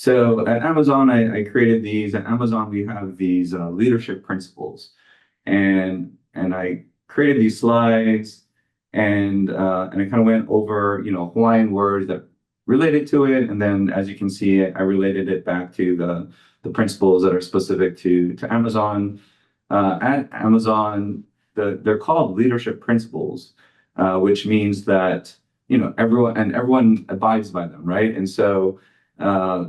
So at Amazon, I created these. At Amazon, we have these leadership principles, and I created these slides, and I kind of went over Hawaiian words that related to it, and then as you can see, I related it back to the principles that are specific to Amazon. At Amazon, they're called leadership principles, which means that everyone abides by them, right? And so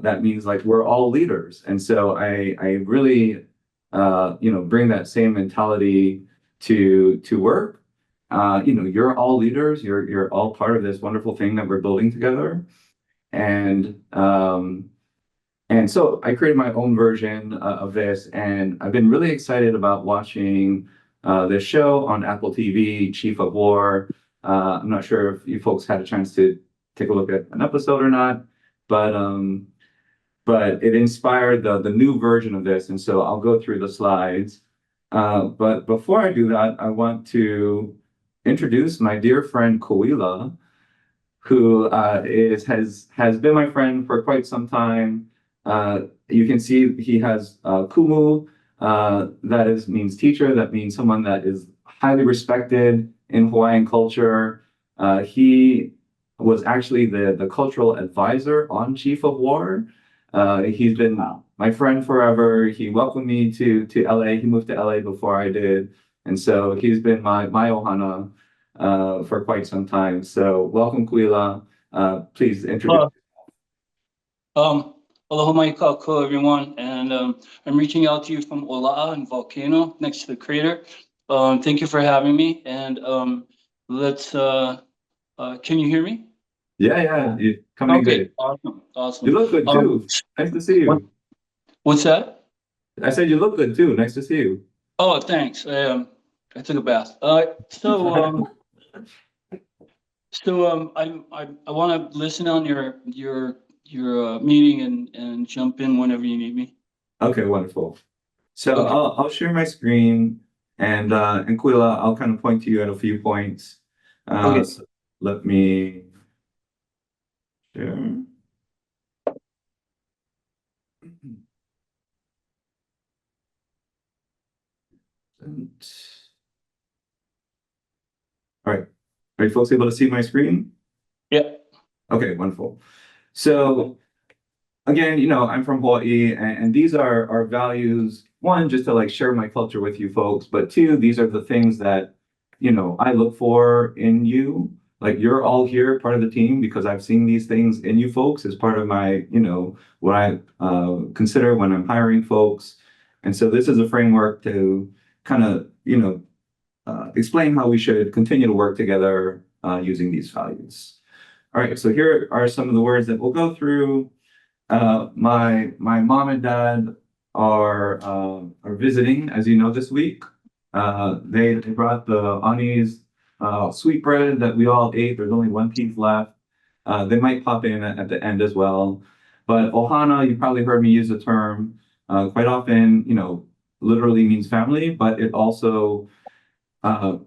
that means like we're all leaders. And so I really bring that same mentality to work. You're all leaders. You're all part of this wonderful thing that we're building together. And so I created my own version of this, and I've been really excited about watching this show on Apple TV, Chief of War. I'm not sure if you folks had a chance to take a look at an episode or not, but it inspired the new version of this, and so I'll go through the slides. But before I do that, I want to introduce my dear friend Koila, who has been my friend for quite some time. You can see he has kumu, that means teacher. That means someone that is highly respected in Hawaiian culture. He was actually the cultural advisor on Chief of War. He's been my friend forever. He welcomed me to LA. He moved to LA before I did. And so he's been my ʻOhana for quite some time. So welcome, Kuila. Please introduce. Aloha mai kākou, everyone. And I'm reaching out to you from Ola'a and Volcano next to the crater. Thank you for having me. And can you hear me? Yeah, you're coming in good. Awesome. You look good too. Nice to see you. What's that? I said you look good too. Nice to see you. Oh, thanks. I took a bath. So I want to listen on your meeting and jump in whenever you need me. Okay, wonderful. So okay. I'll share my screen, and Kuila, I'll kind of point to you at a few points. Okay. So let me share. All right. Are you folks able to see my screen? Yeah. Okay, wonderful. So again, I'm from Hawaii, and these are our values. One, just to like share my culture with you folks, but two, these are the things that, I look for in you. Like you're all here, part of the team, because I've seen these things in you folks as part of my, what I consider when I'm hiring folks. And so this is a framework to kind of, explain how we should continue to work together using these values. All right, so here are some of the words that we'll go through. My mom and dad are visiting, as you know, this week. They brought the Ani's sweetbread that we all ate. There's only one piece left. They might pop in at the end as well. But ʻOhana, you probably heard me use the term quite often, literally means family, but it also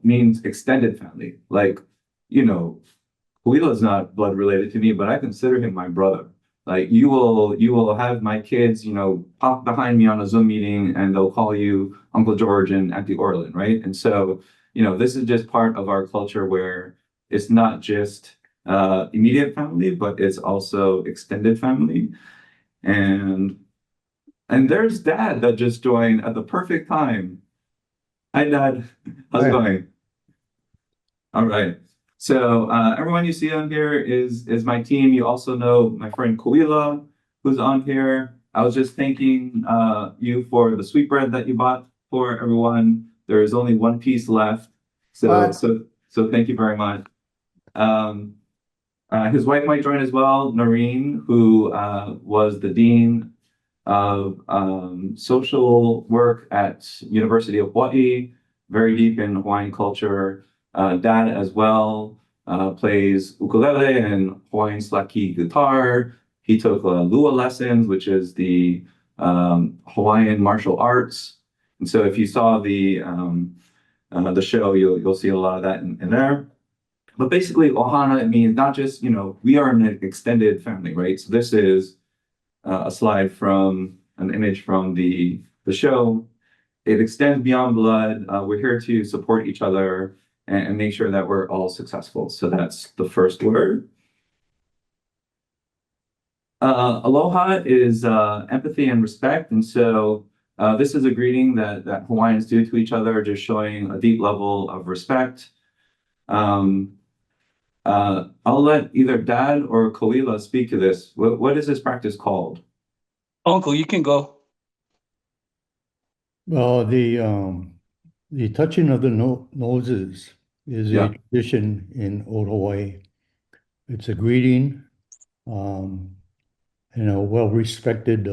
means extended family. Like, Huila is not blood related to me, but I consider him my brother. Like you will have my kids, pop behind me on a Zoom meeting and they'll call you Uncle George and Auntie Orlin, right? And so, this is just part of our culture where it's not just immediate family, but it's also extended family. And there's Dad that just joined at the perfect time. Hi, Dad. How's it going? All right. So everyone you see on here is my team. You also know my friend Kuila, who's on here. I was just thanking you for the sweetbread that you bought for everyone. There is only one piece left. So thank you very much. His wife might join as well, Noreen, who was the dean of social work at University of Hawaii, very deep in Hawaiian culture. Dad as well plays ukulele and Hawaiian slaki guitar. He took lua lessons, which is the Hawaiian martial arts. And so if you saw the show, you'll see a lot of that in there. But basically, ʻOhana, it means not just, we are an extended family, right? So this is a slide from an image from the show. It extends beyond blood. We're here to support each other and make sure that we're all successful. So that's the first word. Aloha is empathy and respect. And so this is a greeting that Hawaiians do to each other, just showing a deep level of respect. I'll let either Dad or Koila speak to this. What is this practice called? Uncle, you can go. Well, the touching of the noses is Yeah. a tradition in Old Hawaii. It's a greeting, and a well-respected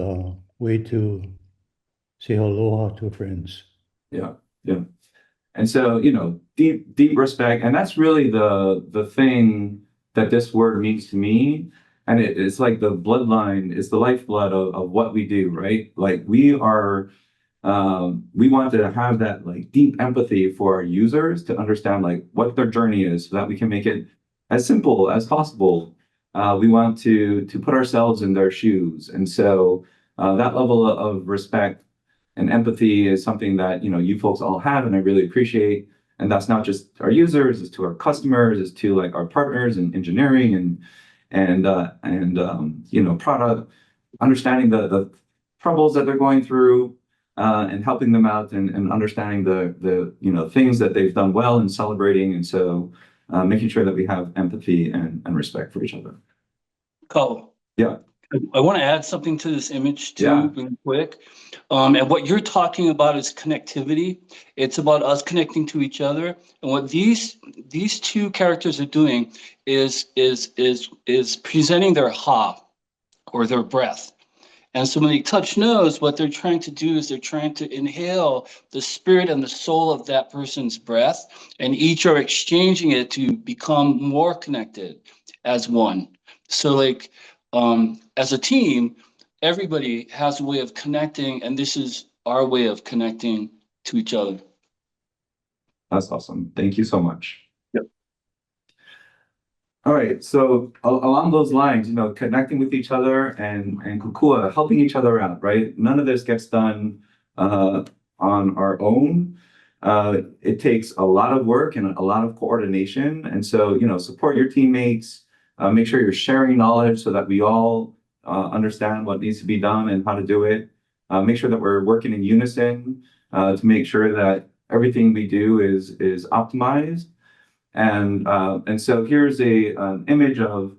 way to say aloha to friends. Yeah, yeah. And so, deep respect, and that's really the thing that this word means to me. And it's like the bloodline, it's the lifeblood of what we do, right? Like we want to have that like deep empathy for our users to understand like what their journey is so that we can make it as simple as possible. We want to put ourselves in their shoes. And so that level of respect and empathy is something that, you folks all have, and I really appreciate. And that's not just our users, it's to our customers, it's to like our partners in engineering and product, understanding the troubles that they're going through, and helping them out and understanding the things that they've done well and celebrating. And so making sure that we have empathy and respect for each other. Cool. Yeah. I want to add something to this image too, Yeah. really quick. And what you're talking about is connectivity. It's about us connecting to each other. And what these two characters are doing is presenting their ha, or their breath. And so when they touch nose, what they're trying to do is they're trying to inhale the spirit and the soul of that person's breath, and each are exchanging it to become more connected as one. So like as a team, everybody has a way of connecting, and this is our way of connecting to each other. That's awesome. Thank you so much. Yep. All right. So along those lines, connecting with each other and Kokua, helping each other out, right? None of this gets done on our own. It takes a lot of work and a lot of coordination. And so, support your teammates, make sure you're sharing knowledge so that we all understand what needs to be done and how to do it. Make sure that we're working in unison to make sure that everything we do is optimized. And so here's an image of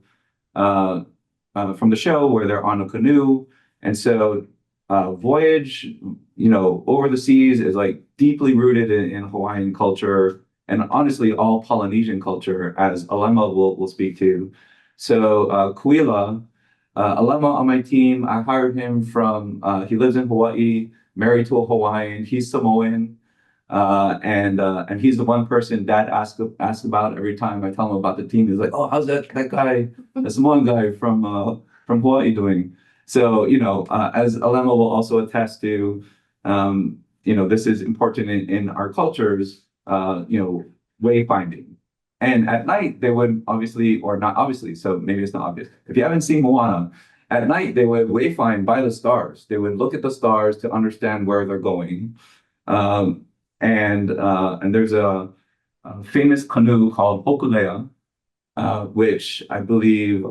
from the show where they're on a canoe. And so voyage, over the seas is like deeply rooted in Hawaiian culture, and honestly all Polynesian culture, as Alema will speak to. So Kuila, Alema on my team, I hired him from, he lives in Hawaii, married to a Hawaiian, he's Samoan. And he's the one person Dad asks about every time I tell him about the team. He's like, "Oh, how's that guy, the Samoan guy from Hawaii doing?" So as Alema will also attest to, this is important in our cultures. Wayfinding, and at night they would obviously, or not obviously, so maybe it's not obvious. If you haven't seen Moana, at night they would wayfind by the stars. They would look at the stars to understand where they're going. And there's a famous canoe called Hokulea, which I believe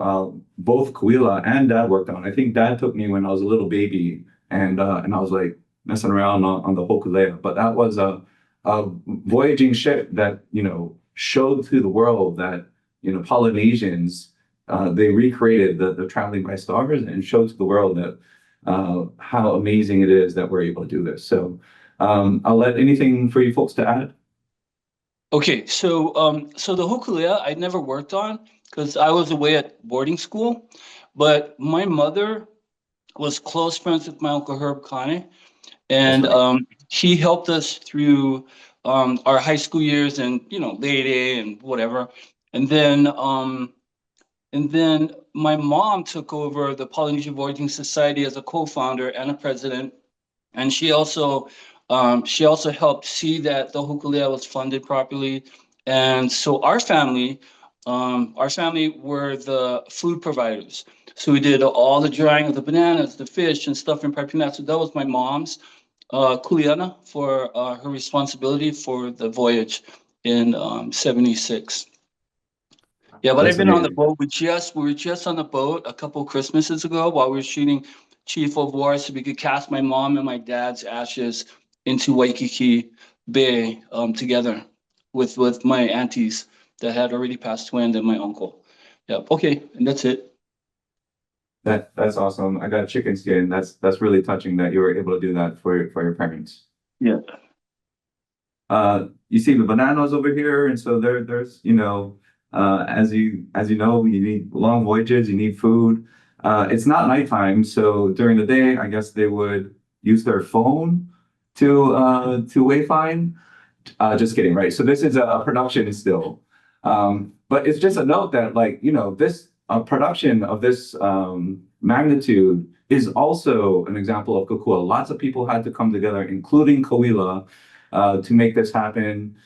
both Kuila and Dad worked on. I think Dad took me when I was a little baby, and I was like messing around on the Hokulea. But that was a voyaging ship that showed to the world that Polynesians they recreated the traveling by stars and showed to the world that how amazing it is that we're able to do this. So. I'll let anything for you folks to add. Okay, so the hokulea I'd never worked on because I was away at boarding school, but my mother was close friends with my Uncle Herb Kane, and he helped us through our high school years and Lady A and whatever, and then my mom took over the Polynesian Voyaging Society as a co-founder and a president. And she also helped see that the hokulea was funded properly. And so our family were the food providers. So we did all the drying of the bananas, the fish, and stuff in Parpina. So that was my mom's kuleana for her responsibility for the voyage in 76. Yeah, but That's I've been on the amazing. boat. We were just on the boat a couple Christmases ago while we were shooting Chief of War, so we could cast my mom and my dad's ashes into Waikiki Bay together with my aunties that had already passed away and then my uncle. Yeah, okay, and that's it. That's awesome. I got chicken skin. That's really touching that you were able to do that for your parents. Yeah. You see the bananas over here, and so there's as you know, you need long voyages, you need food. It's not nighttime, so during the day, I guess they would use their phone to wayfind. Just kidding, right? So this is a production still, but it's just a note that this production of this magnitude is also an example of Kokua. Lots of people had to come together, including Kawila, to make this happen.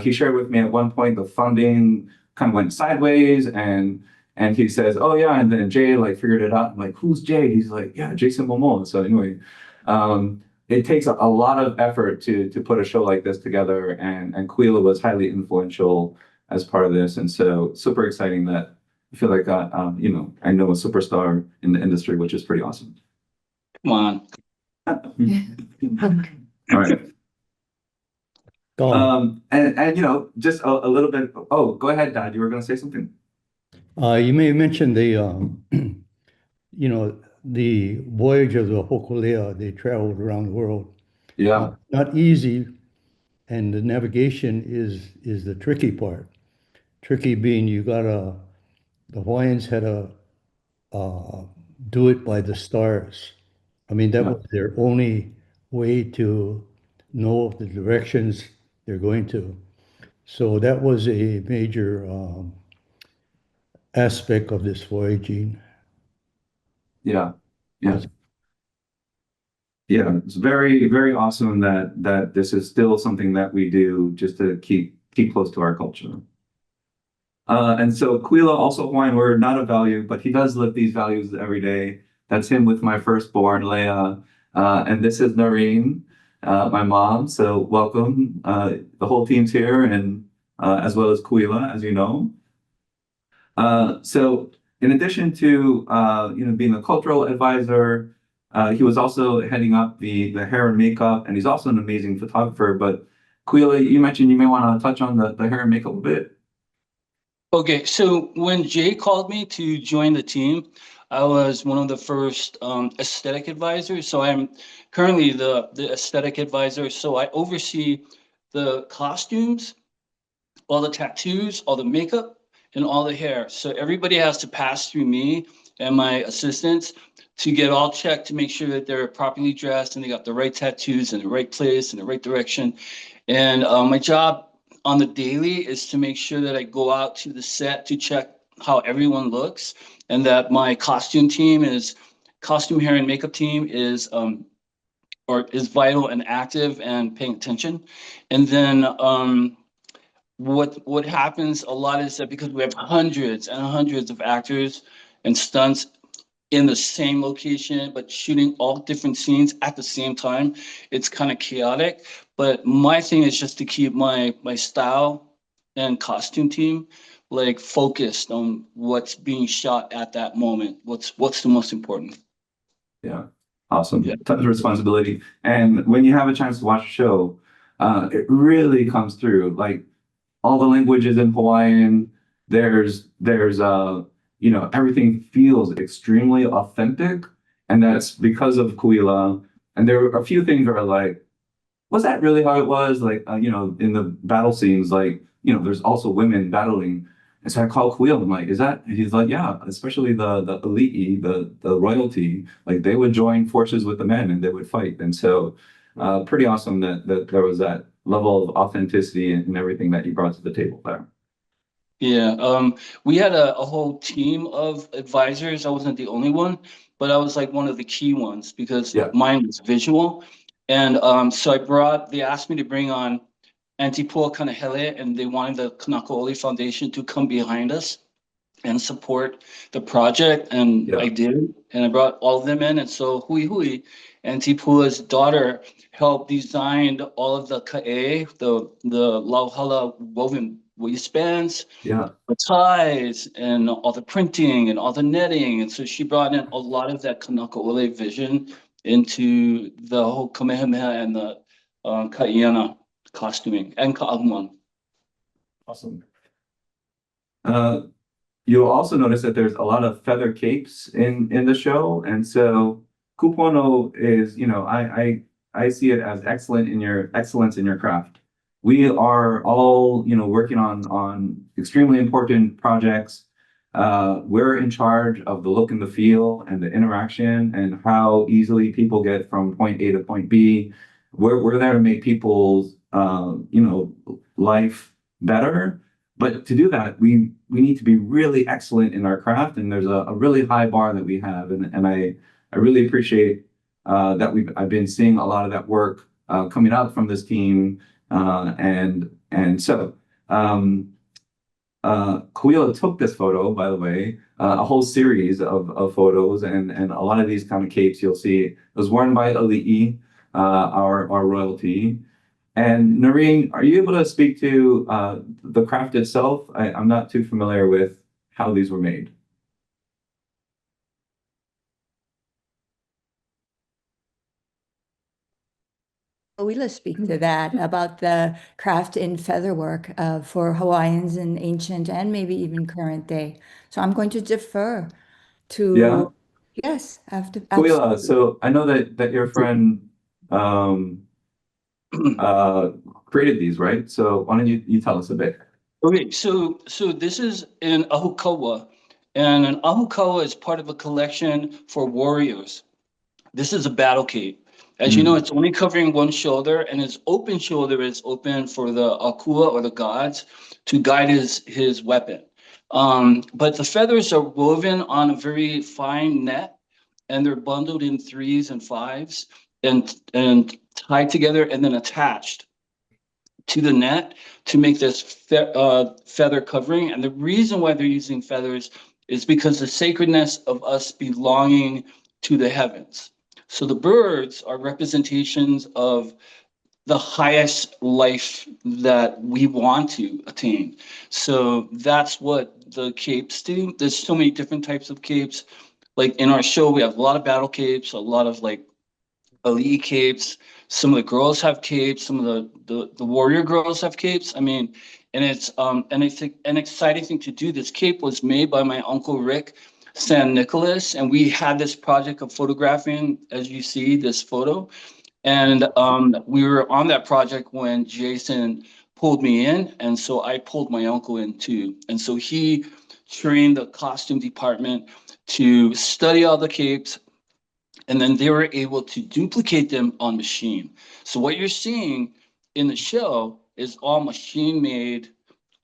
He shared with me at one point the funding kind of went sideways, and he says, "Oh yeah," and then Jay figured it out. I'm like, "Who's Jay?" He's like, "Yeah, Jason Momoa." So anyway, it takes a lot of effort to put a show like this together, and Kawila was highly influential as part of this, and so super exciting that I feel like I know a superstar in the industry, which is pretty awesome. Come on. All right. Go. And just a little bit. Oh, go ahead, Dad. You were going to say something. You may mention the, the voyage of the Hokulea. They traveled around the world. Yeah. Not easy, and the navigation is the tricky part. Tricky being the Hawaiians had to do it by the stars. I mean, that Yeah. was their only way to know the directions they're going to. So that was a major aspect of this voyaging. Yeah. Yeah. Yeah. It's very, very awesome that this is still something that we do just to keep close to our culture. And so Kuila, also Hawaiian word, not a value, but he does live these values every day. That's him with my firstborn, Leah. And this is Noreen, my mom. So welcome. The whole team's here, and as well as Kuila, as you know. So in addition to being a cultural advisor, he was also heading up the hair and makeup, and he's also an amazing photographer. But Kuila, you mentioned you may want to touch on the hair and makeup a bit. Okay, so when Jay called me to join the team, I was one of the first aesthetic advisors. So I'm currently the aesthetic advisor. So I oversee the costumes, all the tattoos, all the makeup, and all the hair. So everybody has to pass through me and my assistants to get all checked to make sure that they're properly dressed and they got the right tattoos in the right place in the right direction. And my job on the daily is to make sure that I go out to the set to check how everyone looks, and that my costume hair, and makeup team is vital and active and paying attention. And then what happens a lot is that because we have hundreds and hundreds of actors and stunts in the same location, but shooting all different scenes at the same time, it's kind of chaotic. But my thing is just to keep my style and costume team focused on what's being shot at that moment. What's the most important? Yeah, awesome. Yeah. Tons of responsibility. And when you have a chance to watch a show, it really comes through. Like all the languages in Hawaiian, there's everything feels extremely authentic, and that's because of Kuila. And there were a few things that are like, was that really how it was? In the battle scenes, there's also women battling. And so I called Kuila, I'm like, is that? And he's like, yeah, especially the elite, the royalty, they would join forces with the men and they would fight. And so pretty awesome that there was that level of authenticity and everything that you brought to the table there. Yeah, we had a whole team of advisors. I wasn't the only one, but I was one of the key ones because Yeah. mine was visual. And so they asked me to bring on Antipua Kanahele, and they wanted the Kinaʻole Foundation to come behind us and support the project, and Yeah. I did, and I brought all of them in, and so Hui and Tipua's daughter helped design all of the ka'e, the lauhala woven waistbands, Yeah. the ties, and all the printing and all the netting, and so she brought in a lot of that Kinaʻole vision into the whole Kamehameha and the Kaiana costuming and Ka'ahuan. Awesome. You'll also notice that there's a lot of feather capes in the show, and so Kūpono is, I see it as excellence in your craft. We are all, working on extremely important projects. We're in charge of the look and the feel and the interaction and how easily people get from point A to point B. We're there to make people's, life better. But to do that, we need to be really excellent in our craft, and there's a really high bar that we have, and I really appreciate that I've been seeing a lot of that work coming out from this team, and so Kuila took this photo, by the way, a whole series of photos, and a lot of these kind of capes you'll see. It was worn by Ali'i, our royalty. And Noreen, are you able to speak to the craft itself? I'm not too familiar with how these were made. We'll speak to that about the craft in featherwork for Hawaiians in ancient and maybe even current day. So I'm going to defer to Yeah. yes, after Kuila, so I know that your friend created these, right? So why don't you tell us a bit? Okay, so this is in Ahukawa, and an Ahukawa is part of a collection for warriors. This is a battle cape. As you know, it's only covering one shoulder, and his open shoulder is open for the akua or the gods to guide his weapon. But the feathers are woven on a very fine net, and they're bundled in 3s and 5s and tied together and then attached to the net to make this feather covering. And the reason why they're using feathers is because the sacredness of us belonging to the heavens. So the birds are representations of the highest life that we want to attain. So that's what the capes do. There's so many different types of capes. Like in our show, we have a lot of battle capes, a lot of like elite capes. Some of the girls have capes. Some of the warrior girls have capes. I mean, and it's and I think an exciting thing to do. This cape was made by my uncle Rick San Nicholas, and we had this project of photographing, as you see this photo, and we were on that project when Jason pulled me in, and so I pulled my uncle in too, and so he trained the costume department to study all the capes, and then they were able to duplicate them on machine. So what you're seeing in the show is all machine-made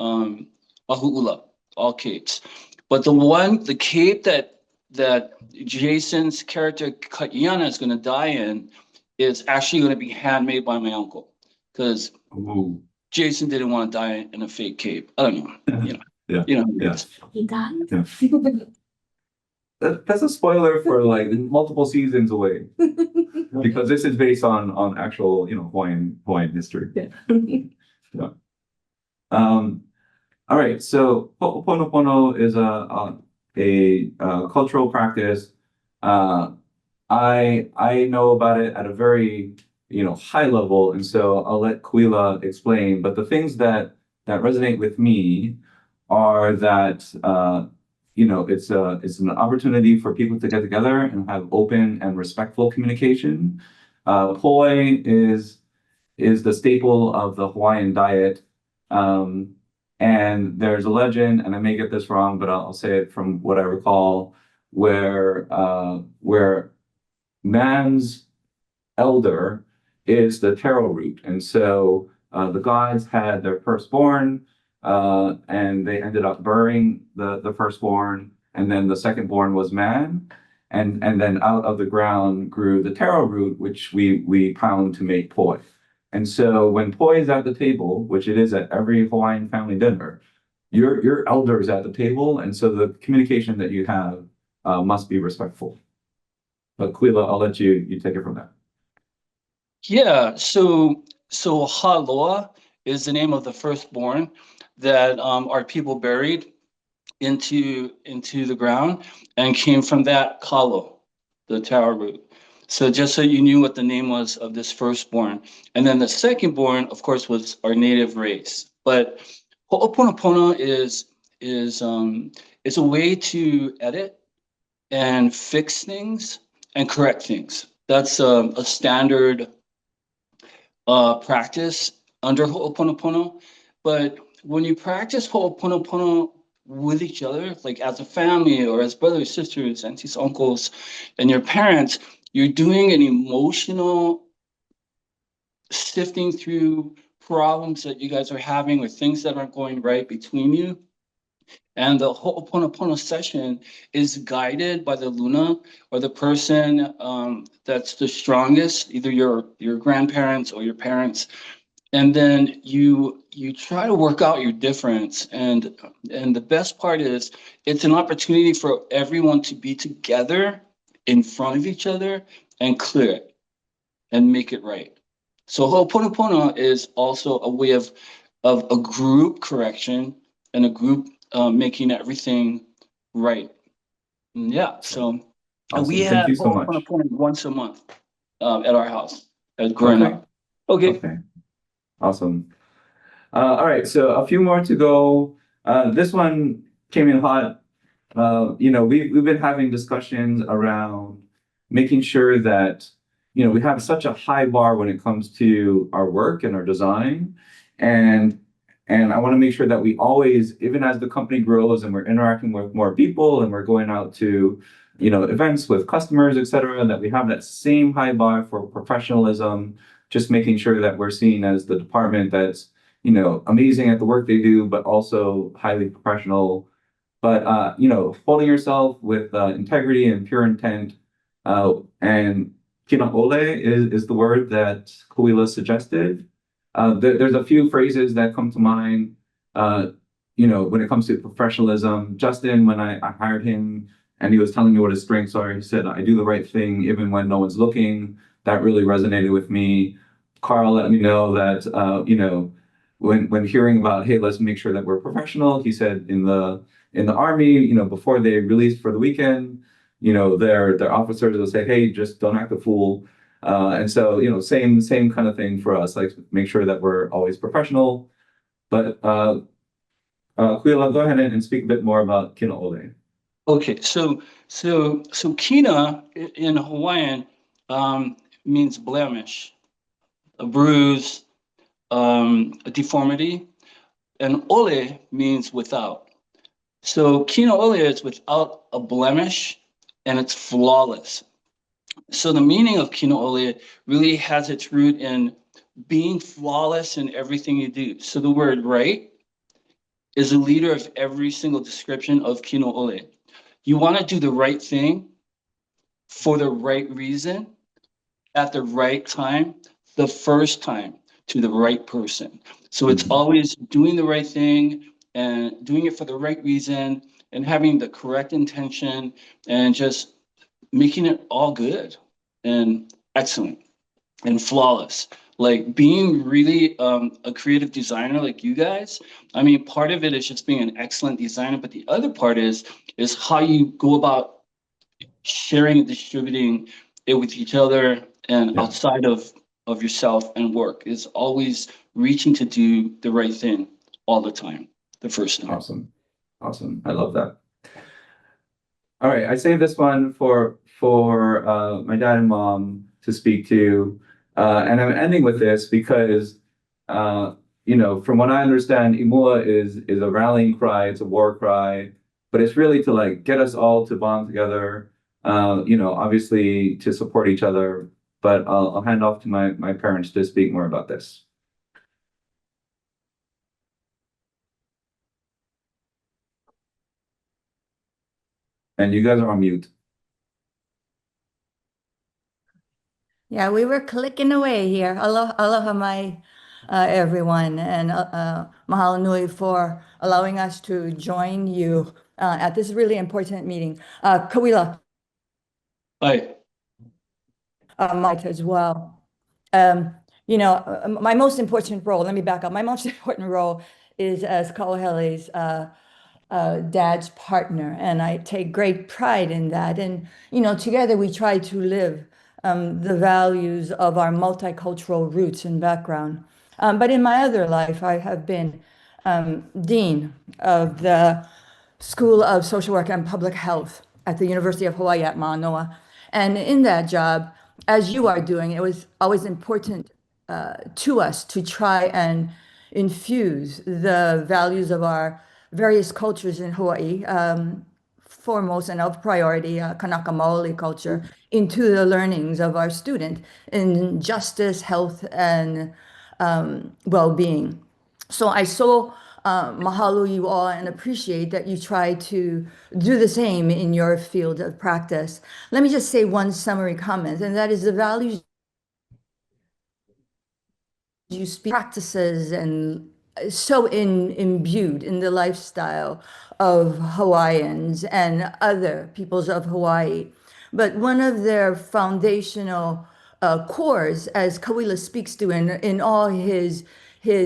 ahu'ula, all capes. But the cape that Jason's character Kaiana is going to die in is actually going to be handmade by my uncle, because Jason didn't want to die in a fake cape. I don't know, Yeah. you know. Yeah. he died. Yeah. That's a spoiler for like multiple seasons away, because this is based on actual, Hawaiian history. Yeah. All right. So Ho'oponopono is a cultural practice. I know about it at a very, high level, and so I'll let Kuila explain. But the things that resonate with me are that it's an opportunity for people to get together and have open and respectful communication. Poi is the staple of the Hawaiian diet. And there's a legend, and I may get this wrong, but I'll say it from what I recall, where man's elder is the taro root. And so the gods had their firstborn, and they ended up burying the firstborn, and then the secondborn was man. And then out of the ground grew the taro root, which we pound to make poi. And so when poi is at the table, which it is at every Hawaiian family dinner, your elders at the table, and so the communication that you have must be respectful. But Kuila, I'll let you take it from there. Yeah, so Haloa is the name of the firstborn that our people buried into the ground, and came from that kalo, the tower root. So just so you knew what the name was of this firstborn. And then the secondborn, of course, was our native race. But Ho'oponopono is a way to edit and fix things and correct things. That's a standard practice under Ho'oponopono. But when you practice Ho'oponopono with each other, like as a family or as brothers, sisters, aunties, uncles, and your parents, you're doing an emotional sifting through problems that you guys are having or things that aren't going right between you. And the Ho'oponopono session is guided by the Luna or the person that's the strongest, either your grandparents or your parents. And then you try to work out your difference. And the best part is it's an opportunity for everyone to be together in front of each other and clear it and make it right. So Ho'oponopono is also a way of a group correction and a group making everything right. And yeah, so we Awesome. Thank had you so much. Ho'oponopono once a month at our house as growing Okay. up. Okay. Okay. Awesome. All right, so a few more to go. This one came in hot. We've been having discussions around making sure that, we have such a high bar when it comes to our work and our design. And I want to make sure that we always, even as the company grows and we're interacting with more people and we're going out to, events with customers, et cetera, that we have that same high bar for professionalism, just making sure that we're seen as the department that's, amazing at the work they do, but also highly professional. But holding yourself with integrity and pure intent, and Kinaʻole is the word that Kuila suggested. There's a few phrases that come to mind. When it comes to professionalism, Justin, when I hired him and he was telling me what his strengths are, he said, "I do the right thing even when no one's looking." That really resonated with me. Carl let me know that when hearing about, hey, let's make sure that we're professional, he said in the army, before they release for the weekend, their officers will say, hey, just don't act a fool. And so, same kind of thing for us, like make sure that we're always professional. But Kuila, go ahead and speak a bit more about Kinaʻole. Okay, so kina in Hawaiian means blemish, a bruise, a deformity, and ole means without. So Kinaʻole is without a blemish, and it's flawless. So the meaning of Kinaʻole really has its root in being flawless in everything you do. So the word right is a leader of every single description of Kinaʻole. You want to do the right thing for the right reason at the right time, the first time to the right person. So it's always doing the right thing and doing it for the right reason and having the correct intention and just making it all good and excellent and flawless. Like being really a creative designer like you guys, I mean, part of it is just being an excellent designer, but the other part is how you go about sharing and distributing it with each other and Yeah. outside of yourself and work is always reaching to do the right thing all the time, the first time. Awesome. I love that. All right, I saved this one for my dad and mom to speak to, and I'm ending with this because from what I understand, Imua is a rallying cry, it's a war cry, but it's really to like get us all to bond together, obviously to support each other. But I'll hand off to my parents to speak more about this. And you guys are on mute. Yeah, we were clicking away here. Aloha, aloha, my everyone. And mahalo nui for allowing us to join you at this really important meeting. Kawila, Hi. Mike as well. My most important role, let me back up. My most important role is as Kauhele's dad's partner, and I take great pride in that. And, together we try to live the values of our multicultural roots and background. But in my other life, I have been dean of the School of Social Work and Public Health at the University of Hawaii at Manoa. And in that job, as you are doing, it was always important to us to try and infuse the values of our various cultures in Hawaii, foremost and of priority, Kanaka Maoli culture, into the learnings of our student in justice, health, and well-being. So I mahalo you all and appreciate that you try to do the same in your field of practice. Let me just say one summary comment, and that is the values you speak practices and so imbued in the lifestyle of Hawaiians and other peoples of Hawaii. But one of their foundational cores, as Kawila speaks to in all his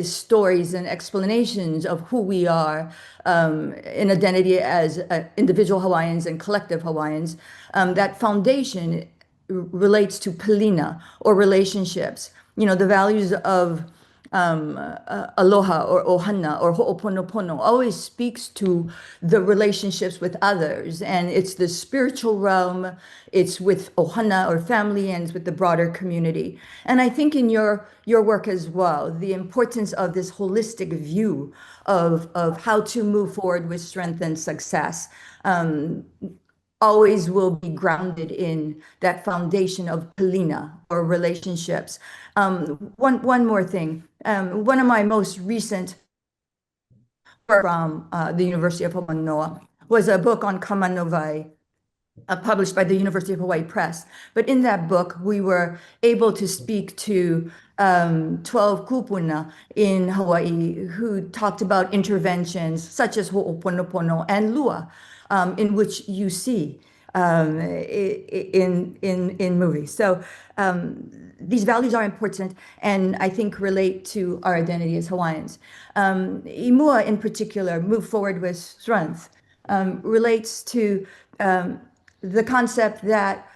stories and explanations of who we are in identity as individual Hawaiians and collective Hawaiians, that foundation relates to pilina or relationships. The values of aloha or ʻOhana or Hoʻoponopono always speaks to the relationships with others. And it's the spiritual realm, it's with ʻOhana or family, and it's with the broader community. And I think in your work as well, the importance of this holistic view of how to move forward with strength and success always will be grounded in that foundation of pilina or relationships. One more thing. One of my most recent from the University of Hawaii was a book on Kamanovai, published by the University of Hawaii Press. But in that book, we were able to speak to 12 kupuna in Hawaii who talked about interventions such as Ho'oponopono and Lua, in which you see in movies. So these values are important and I think relate to our identity as Hawaiians. Imua in particular, move forward with strength, relates to the concept that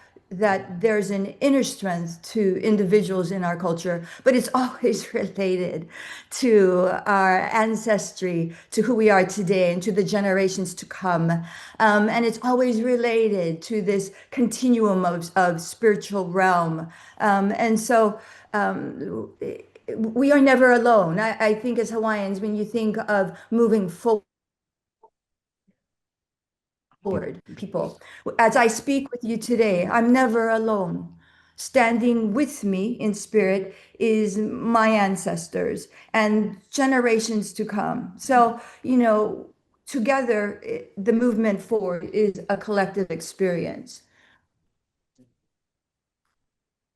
there's an inner strength to individuals in our culture, but it's always related to our ancestry, to who we are today, and to the generations to come. And it's always related to this continuum of spiritual realm. And so we are never alone. I think as Hawaiians, when you think of moving forward, people. As I speak with you today, I'm never alone. Standing with me in spirit is my ancestors and generations to come. So, together, the movement forward is a collective experience.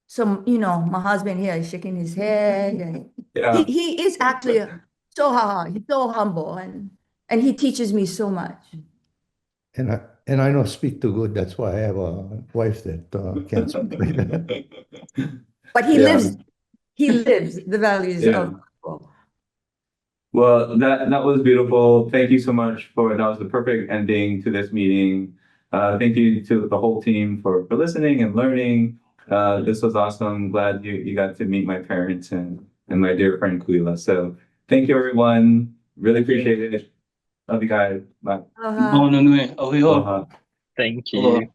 So, my husband here is shaking his head, and Yeah. he is actually so humble, and he teaches me so much. And I don't speak too good. That's why I have a wife that can't speak like that. But he Yeah. lives the values Yeah. of people. Well, that was beautiful. Thank you so much that was the perfect ending to this meeting. Thank you to the whole team for listening and learning. This was awesome. Glad you got to meet my parents and my dear friend Kuila. So thank you everyone. Really appreciate it. Love you guys. Bye. Aloha. Mahalo nui. Aloha. Aloha. Thank you. Aloha.